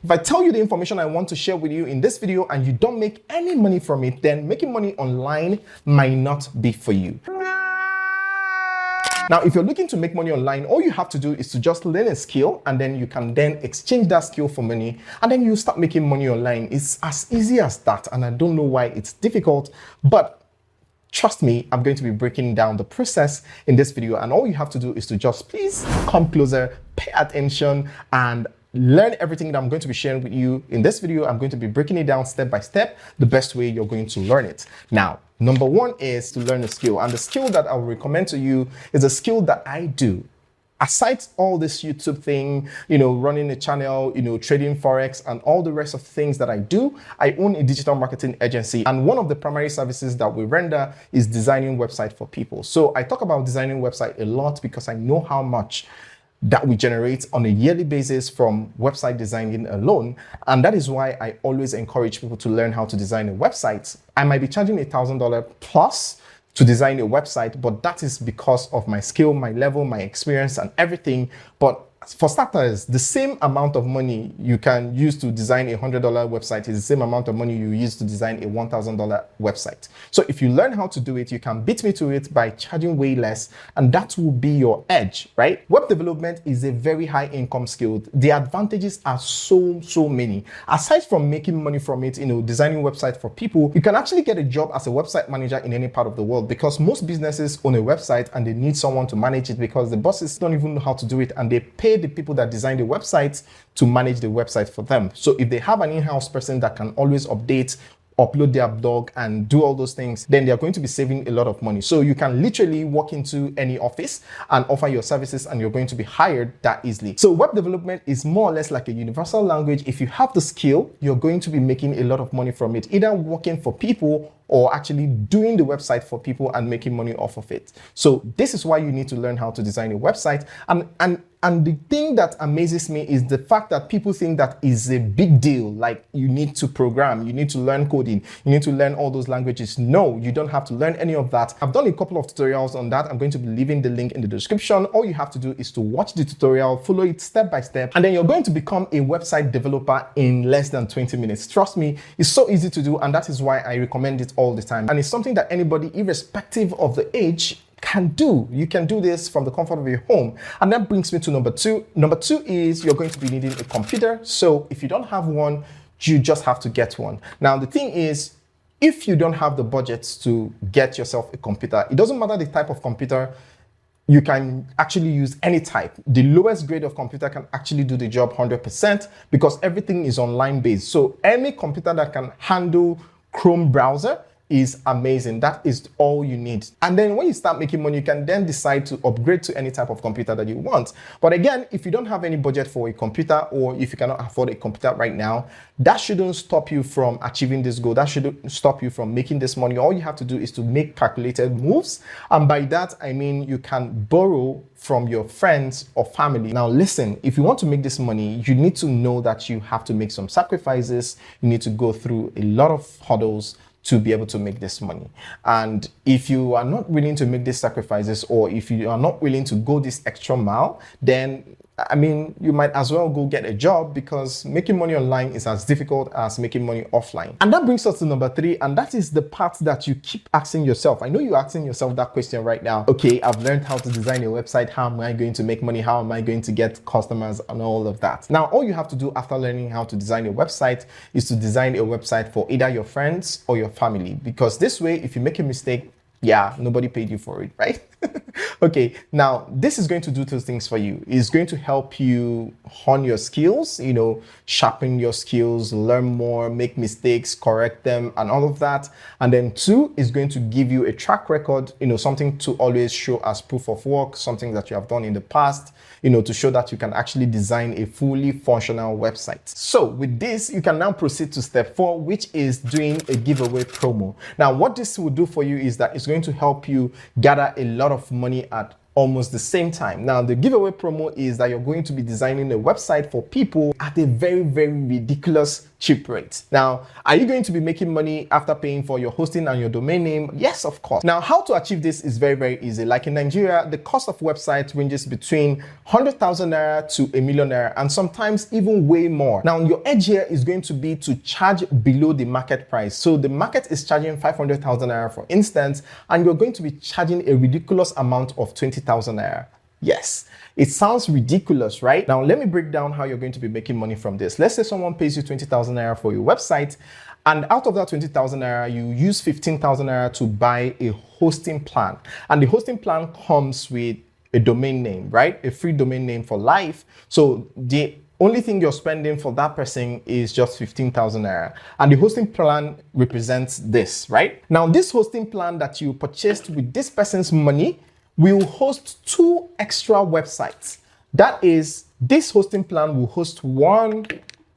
If I tell you the information I want to share with you in this video and you don't make any money from it, then making money online might not be for you. Now, if you're looking to make money online, all you have to do is to just learn a skill, and then you can then exchange that skill for money, and then you start making money online. It's as easy as that, and I don't know why it's difficult, but trust me, I'm going to be breaking down the process in this video, and all you have to do is to just please come closer, pay attention, and learn everything that I'm going to be sharing with you in this video. I'm going to be breaking it down step by step, the best way you're going to learn it. Now, number one is to learn a skill, and the skill that I will recommend to you is a skill that I do. Aside all this YouTube thing, running a channel, trading Forex and all the rest of things that I do, I own a digital marketing agency. And one of the primary services that we render is designing websites for people. So I talk about designing website a lot because I know how much that we generate on a yearly basis from website designing alone. And that is why I always encourage people to learn how to design a website. I might be charging $1,000 plus to design a website, but that is because of my skill, my level, my experience and everything. But for starters, the same amount of money you can use to design a $100 website is the same amount of money you use to design a $1,000 website. So if you learn how to do it, you can beat me to it by charging way less, and that will be your edge, right? Web development is a very high income skill. The advantages are so many. Aside from making money from it, designing websites for people, you can actually get a job as a website manager in any part of the world, because most businesses own a website and they need someone to manage it because the bosses don't even know how to do it, and they pay the people that design the websites to manage the website for them. So if they have an in-house person that can always upload their blog and do all those things, then they're going to be saving a lot of money. So you can literally walk into any office and offer your services and you're going to be hired that easily. So web development is more or less like a universal language. If you have the skill, you're going to be making a lot of money from it, either working for people or actually doing the website for people and making money off of it. So this is why you need to learn how to design a website. And the thing that amazes me is the fact that people think that is a big deal. Like, you need to program, you need to learn coding, you need to learn all those languages. No, you don't have to learn any of that. I've done a couple of tutorials on that. I'm going to be leaving the link in the description. All you have to do is to watch the tutorial, follow it step by step, and then you're going to become a website developer in less than 20 minutes. Trust me, it's so easy to do, and that is why I recommend it all the time. And it's something that anybody, irrespective of the age, can do. You can do this from the comfort of your home. And that brings me to number two. Number two is you're going to be needing a computer. So if you don't have one, you just have to get one. Now, the thing is, if you don't have the budget to get yourself a computer, it doesn't matter the type of computer, you can actually use any type. The lowest grade of computer can actually do the job 100% because everything is online based. So any computer that can handle Chrome browser is amazing. That is all you need. And then when you start making money, you can then decide to upgrade to any type of computer that you want. But again, if you don't have any budget for a computer, or if you cannot afford a computer right now, that shouldn't stop you from achieving this goal. That shouldn't stop you from making this money. All you have to do is to make calculated moves. And by that, I mean you can borrow from your friends or family. Now listen, if you want to make this money, you need to know that you have to make some sacrifices. You need to go through a lot of hurdles to be able to make this money. And if you are not willing to make these sacrifices, or if you are not willing to go this extra mile, then I mean, you might as well go get a job, because making money online is as difficult as making money offline. And that brings us to number three, and that is the part that you keep asking yourself. I know you're asking yourself that question right now. Okay, I've learned how to design a website. How am I going to make money? How am I going to get customers and all of that? Now, all you have to do after learning how to design a website is to design a website for either your friends or your family, because this way, if you make a mistake, yeah, nobody paid you for it, right? Okay, now this is going to do two things for you. It's going to help you hone your skills, sharpen your skills, learn more, make mistakes, correct them, and all of that. And then two, is going to give you a track record, something to always show as proof of work, something that you have done in the past, to show that you can actually design a fully functional website. So with this, you can now proceed to step 4, which is doing a giveaway promo. Now, what this will do for you is that it's going to help you gather a lot of money at almost the same time. Now, the giveaway promo is that you're going to be designing a website for people at a very, very ridiculous cheap rate. Now, are you going to be making money after paying for your hosting and your domain name? Yes, of course. Now, how to achieve this is very, very easy. Like in Nigeria, the cost of websites ranges between 100,000 naira to a million naira, and sometimes even way more. Now, your edge here is going to be to charge below the market price. So the market is charging 500,000 naira, for instance, and you're going to be charging a ridiculous amount of 20,000 naira. Yes, it sounds ridiculous, right? Now, let me break down how you're going to be making money from this. Let's say someone pays you 20,000 naira for your website, and out of that 20,000 naira, you use 15,000 naira to buy a hosting plan. And the hosting plan comes with a domain name, right? A free domain name for life. So the only thing you're spending for that person is just 15,000 naira. And the hosting plan represents this, right? Now, this hosting plan that you purchased with this person's money will host 2 extra websites. That is, this hosting plan will host 1,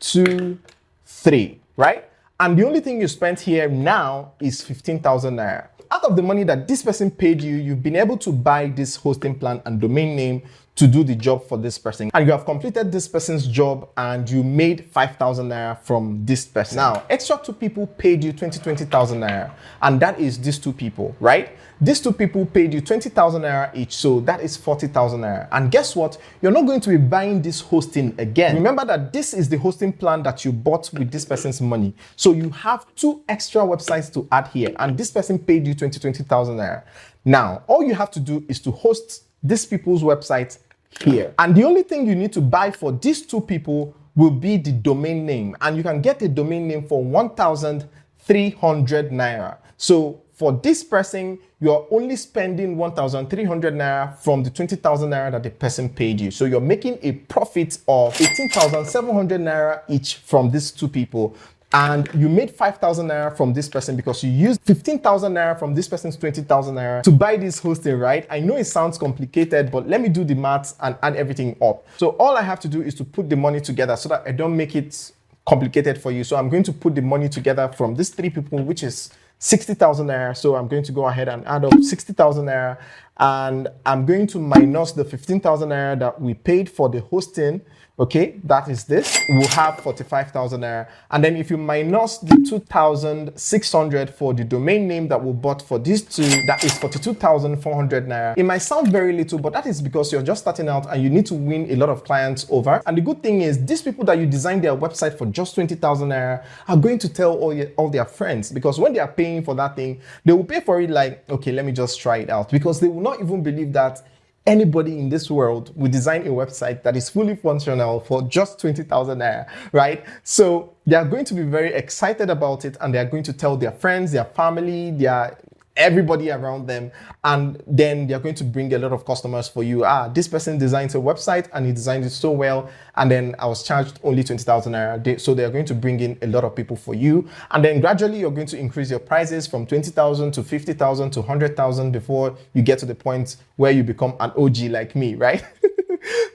2, 3, right? And the only thing you spent here now is 15,000 naira. Out of the money that this person paid you, you've been able to buy this hosting plan and domain name to do the job for this person. And you have completed this person's job and you made 5,000 naira from this person. Now, extra 2 people paid you 20,000 naira. And that is these 2 people, right? These 2 people paid you 20,000 naira each. So that is 40,000 naira. And guess what? You're not going to be buying this hosting again. Remember that this is the hosting plan that you bought with this person's money. So you have 2 extra websites to add here. And this person paid you 20,000 naira. Now, all you have to do is to host these people's website here. And the only thing you need to buy for these 2 people will be the domain name. And you can get a domain name for 1,300 naira. So for this person, you're only spending 1,300 naira from the 20,000 naira that the person paid you. So you're making a profit of 18,700 naira each from these 2 people. And you made 5,000 naira from this person because you used 15,000 naira from this person's 20,000 naira to buy this hosting, right? I know it sounds complicated, but let me do the maths and add everything up. So all I have to do is to put the money together so that I don't make it complicated for you. So I'm going to put the money together from these 3 people, which is 60,000 naira. So I'm going to go ahead and add up 60,000 naira, and I'm going to minus the 15,000 naira that we paid for the hosting. Okay, that is this. We'll have 45,000 naira. And then if you minus the 2,600 for the domain name that we bought for these 2, that is 42,400 naira. It might sound very little, but that is because you're just starting out and you need to win a lot of clients over. And the good thing is, these people that you designed their website for just 20,000 naira are going to tell all their friends, because when they are paying for that thing, they will pay for it like, okay, let me just try it out, because they will not even believe that anybody in this world will design a website that is fully functional for just 20,000 naira, right? So they are going to be very excited about it, and they are going to tell their friends, their family, everybody around them, and then they're going to bring a lot of customers for you. This person designs a website and he designed it so well, and then I was charged only 20,000 naira. So they're going to bring in a lot of people for you, and then gradually you're going to increase your prices from 20,000 to 50,000 to 100,000 before you get to the point where you become an OG like me, right?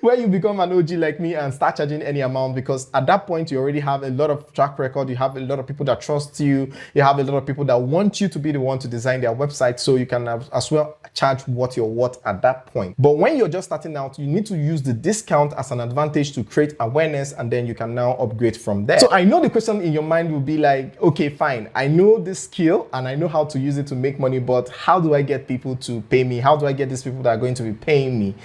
Where you become an OG like me and start charging any amount, because at that point you already have a lot of track record, you have a lot of people that trust you, you have a lot of people that want you to be the one to design their website, so you can as well charge what you're worth at that point. But when you're just starting out, you need to use the discount as an advantage to create awareness, and then you can now upgrade from there. So I know the question in your mind will be like, okay, fine, I know this skill and I know how to use it to make money, but how do I get people to pay me? How do I get these people that are going to be paying me?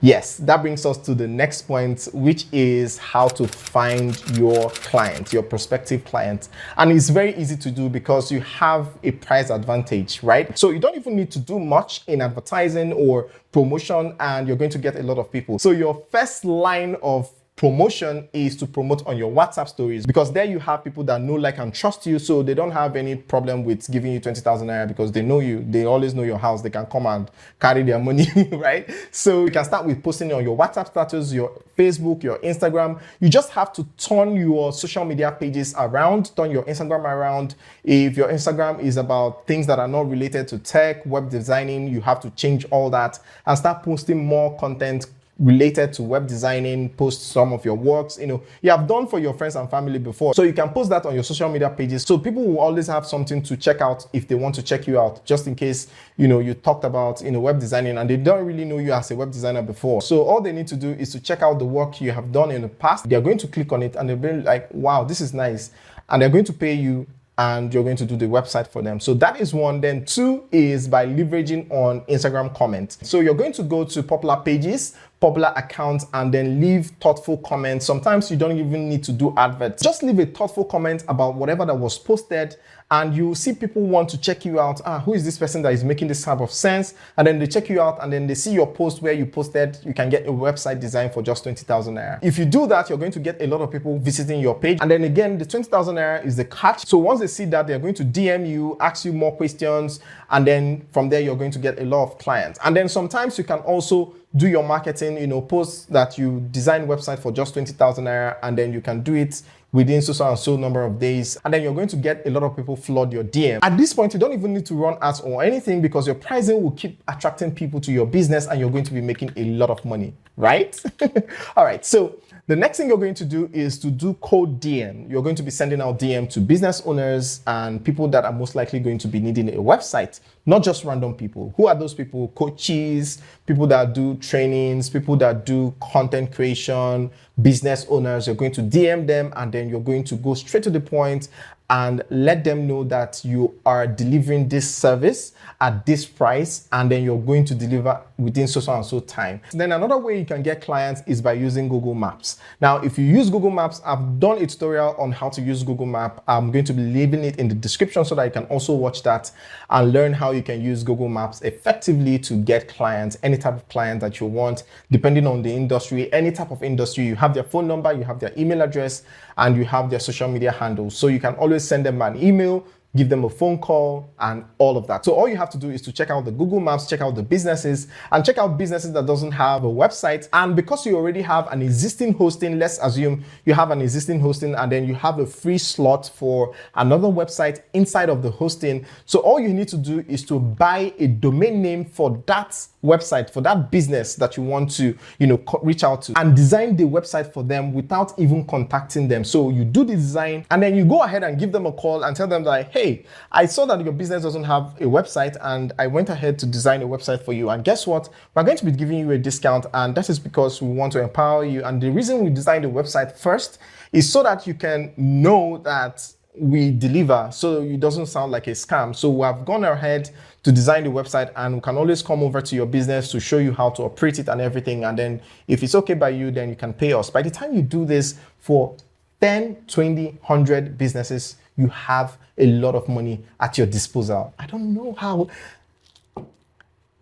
Yes, that brings us to the next point, which is how to find your client, your prospective client. And it's very easy to do because you have a price advantage, right? So you don't even need to do much in advertising or promotion, and you're going to get a lot of people. So your first line of promotion is to promote on your WhatsApp stories, because there you have people that know, like, and trust you, so they don't have any problem with giving you 20,000 naira because they know you, they always know your house, they can come and carry their money, right? So you can start with posting on your WhatsApp status, your Facebook, your Instagram. You just have to turn your social media pages around, turn your Instagram around. If your Instagram is about things that are not related to tech, web designing, you have to change all that and start posting more content related to web designing, post some of your works, you have done for your friends and family before. So you can post that on your social media pages. So people will always have something to check out if they want to check you out, just in case, you talked about, web designing and they don't really know you as a web designer before. So all they need to do is to check out the work you have done in the past. They're going to click on it and they'll be like, wow, this is nice. And they're going to pay you and you're going to do the website for them. So that is one. Then two is by leveraging on Instagram comments. So you're going to go to popular pages, popular accounts, and then leave thoughtful comments. Sometimes you don't even need to do adverts. Just leave a thoughtful comment about whatever that was posted, and you see people want to check you out. Who is this person that is making this type of sense? And then they check you out and then they see your post where you posted, you can get a website design for just 20,000 naira. If you do that, you're going to get a lot of people visiting your page. And then again, the 20,000 naira is the catch. So once they see that, they're going to DM you, ask you more questions, and then from there, you're going to get a lot of clients. And then sometimes you can also do your marketing, post that you design website for just 20,000 naira, and then you can do it within so and so number of days, and then you're going to get a lot of people flood your DM. At this point, you don't even need to run ads or anything because your pricing will keep attracting people to your business and you're going to be making a lot of money, right? All right, so the next thing you're going to do is to do cold DM. You're going to be sending out DM to business owners and people that are most likely going to be needing a website, not just random people. Who are those people? Coaches, people that do trainings, people that do content creation, business owners. You're going to DM them and then you're going to go straight to the point and let them know that you are delivering this service at this price, and then you're going to deliver within so and so time. Then another way you can get clients is by using Google Maps. Now, if you use Google Maps, I've done a tutorial on how to use Google Map. I'm going to be leaving it in the description so that you can also watch that and learn how you can use Google Maps effectively to get clients, any type of client that you want, depending on the industry, any type of industry. You have their phone number, you have their email address, and you have their social media handles. So you can always send them an email, give them a phone call, and all of that. So all you have to do is to check out the Google Maps, check out the businesses, and check out businesses that doesn't have a website. And because you already have an existing hosting, let's assume you have an existing hosting and then you have a free slot for another website inside of the hosting. So all you need to do is to buy a domain name for that website, for that business that you want to, reach out to, and design the website for them without even contacting them. So you do the design and then you go ahead and give them a call and tell them that, hey, I saw that your business doesn't have a website and I went ahead to design a website for you. And guess what? We're going to be giving you a discount, and that is because we want to empower you. And the reason we designed the website first is so that you can know that we deliver, so it doesn't sound like a scam. So we have gone ahead to design the website, and we can always come over to your business to show you how to operate it and everything. And then if it's okay by you, then you can pay us. By the time you do this for 10, 20, 100 businesses, you have a lot of money at your disposal. I don't know how.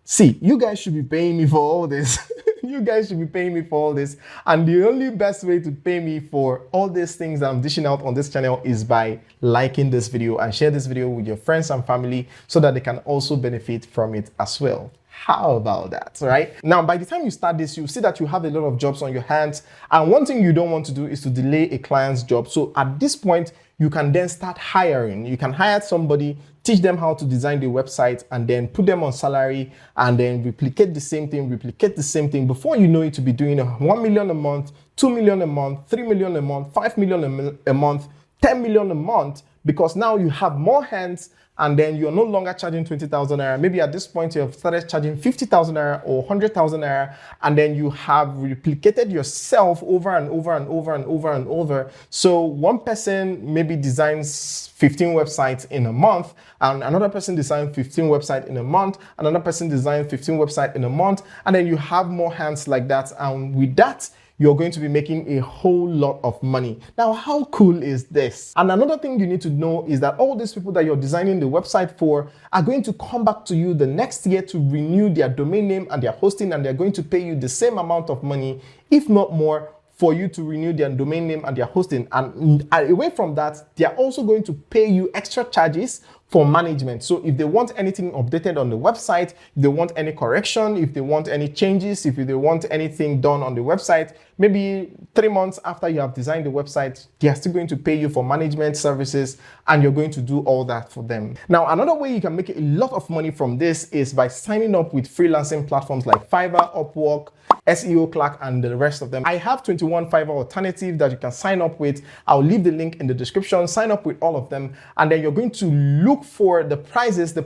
See, you guys should be paying me for all this. You guys should be paying me for all this. And the only best way to pay me for all these things that I'm dishing out on this channel is by liking this video and share this video with your friends and family so that they can also benefit from it as well. How about that, right? Now, by the time you start this, you see that you have a lot of jobs on your hands. And one thing you don't want to do is to delay a client's job. So at this point, you can then start hiring. You can hire somebody, teach them how to design the website, and then put them on salary, and then replicate the same thing. Before you know it, to be doing 1 million a month, 2 million a month, 3 million a month, 5 million a month, 10 million a month, because now you have more hands, and then you're no longer charging 20,000 naira. Maybe at this point you have started charging 50,000 naira or 100,000 naira, and then you have replicated yourself over and over and over and over and over. So one person maybe designs 15 websites in a month, and another person designs 15 websites in a month, and another person designs 15 websites in a month, and then you have more hands like that. And with that, you're going to be making a whole lot of money. Now, how cool is this? And another thing you need to know is that all these people that you're designing the website for are going to come back to you the next year to renew their domain name and their hosting, and they're going to pay you the same amount of money, if not more, for you to renew their domain name and their hosting. And away from that, they're also going to pay you extra charges for management. So if they want anything updated on the website, if they want any correction, if they want any changes, if they want anything done on the website, maybe 3 months after you have designed the website, they are still going to pay you for management services, and you're going to do all that for them. Now, another way you can make a lot of money from this is by signing up with freelancing platforms like Fiverr, Upwork, SEO Clark, and the rest of them. I have 21 Fiverr alternatives that you can sign up with. I'll leave the link in the description. Sign up with all of them, and then you're going to look for the prices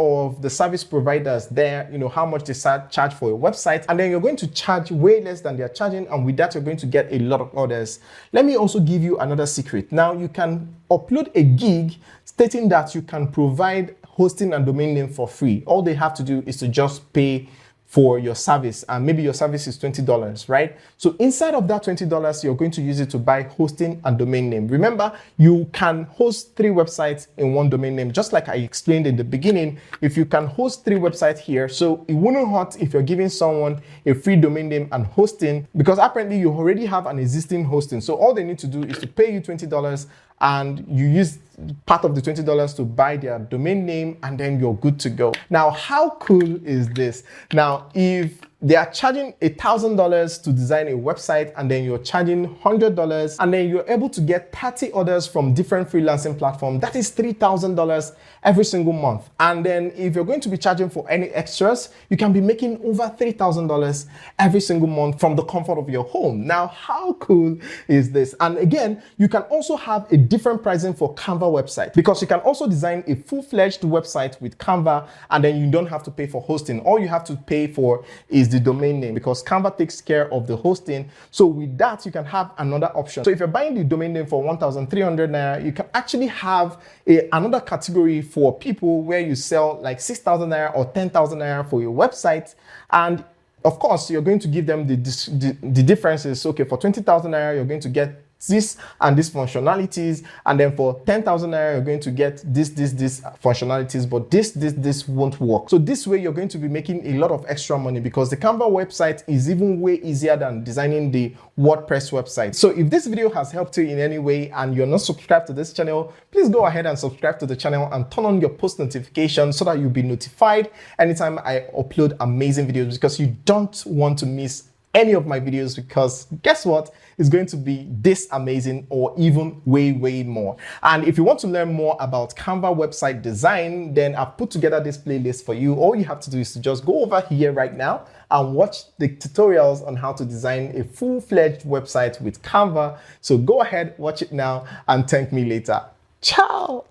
of the service providers there, how much they charge for a website, and then you're going to charge way less than they're charging, and with that, you're going to get a lot of orders. Let me also give you another secret. Now, you can upload a gig stating that you can provide hosting and domain name for free. All they have to do is to just pay for your service, and maybe your service is $20, right? So inside of that $20, you're going to use it to buy hosting and domain name. Remember, you can host 3 websites in one domain name, just like I explained in the beginning. If you can host 3 websites here, so it wouldn't hurt if you're giving someone a free domain name and hosting, because apparently you already have an existing hosting. So all they need to do is to pay you $20, and you use part of the $20 to buy their domain name, and then you're good to go. Now, how cool is this? Now, if they are charging $1,000 to design a website, and then you're charging $100, and then you're able to get 30 orders from different freelancing platforms, that is $3,000 every single month. And then if you're going to be charging for any extras, you can be making over $3,000 every single month from the comfort of your home. Now, how cool is this? And again, you can also have a different pricing for Canva website, because you can also design a full-fledged website with Canva, and then you don't have to pay for hosting. All you have to pay for is the domain name, because Canva takes care of the hosting. So with that, you can have another option. So if you're buying the domain name for 1,300 naira, you can actually have another category for people where you sell like 6,000 naira or 10,000 naira for your website. And of course, you're going to give them the differences. Okay, for 20,000 naira, you're going to get this and this functionalities, and then for 10,000 naira you're going to get this functionalities, but this won't work. So this way you're going to be making a lot of extra money, because the Canva website is even way easier than designing the WordPress website. So if this video has helped you in any way and you're not subscribed to this channel, please go ahead and subscribe to the channel and turn on your post notifications so that you'll be notified anytime I upload amazing videos, because you don't want to miss any of my videos, because guess what? It's going to be this amazing, or even way more. And if you want to learn more about Canva website design, then I've put together this playlist for you. All you have to do is to just go over here right now and watch the tutorials on how to design a full-fledged website with Canva. So go ahead, watch it now, and thank me later. Ciao.